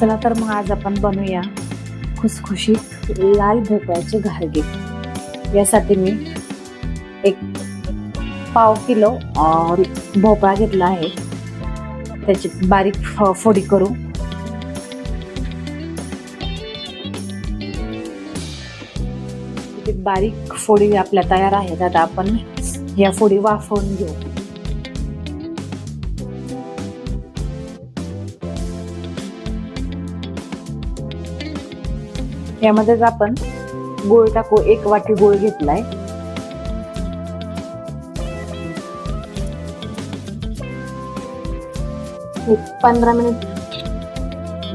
चला तर मग आज आपण बनवूया खुसखुशीत लाल भोपळ्याचे घारगे। यासाठी मी एक पाव किलो भोपळा घेतला आहे, त्याची बारीक फोडी करू। बारीक फोडी आपल्या तयार आहेत। आता आपण या फोडी वाफवून घेऊ। यामध्येच आपण गूळ टाकू। 1 वाटी गूळ घेतलाय। एक 15 मिनिट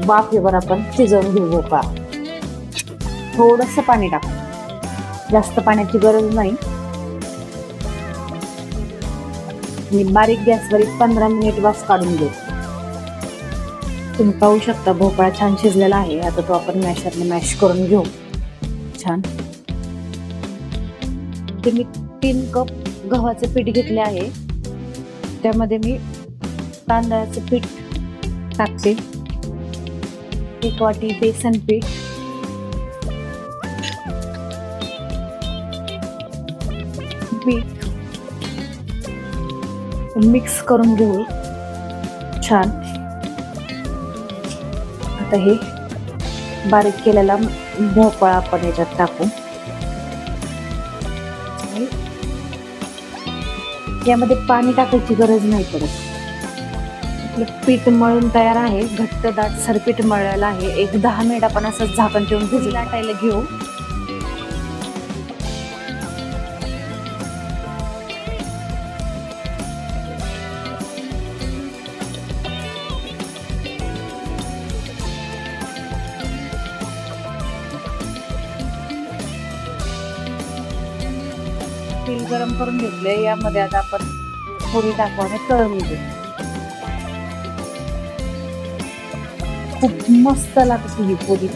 वाफेवर आपण शिजवून घेऊ भोपळा। थोडंसं पाणी टाकू, जास्त पाण्याची गरज नाही। आणि बारीक गॅसवर 15 मिनिट वाफ काढून घेऊ। तुम्ही पाहू शकता भोपळा छान शिजलेला आहे। आता तो आपण मॅशरने मॅश करून घेऊ छान। ते मी 3 कप गव्हाचे पीठ घेतले आहे, त्यामध्ये मी तांदळाचे पीठ टाकते। 1 वाटी बेसन पीठ, पीठ मिक्स करून घेऊ छान। आता हे बारीक केलेला भोपळा आपण याच्यात टाकू। यामध्ये पाणी टाकायची गरज नाही पडत। आपलं पीठ मळून तयार आहे, घट्ट दाटसर पीठ मळलेलं आहे। एक 10 मिनिट आपण असं झाकण ठेवून भिजू लाटायला घेऊ। तेल गरम करून घेतले, यामध्ये आता आपण फोडी टाकू आणि तळून घेऊ। खूप मस्त लागते ही फोडी।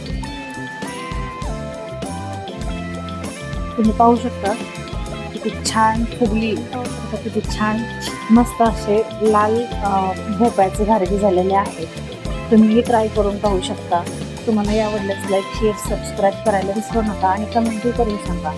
तुम्ही पाहू शकता किती छान फुगली, किती छान मस्त असे लाल भोपळ्याचे घारगे झालेले आहेत। तुम्ही हे ट्राय करून पाहू शकता। तुम्हाला आवडल्यास लाईक शेअर सबस्क्राईब करायला विसरू नका आणि कमेंट करून सांगा।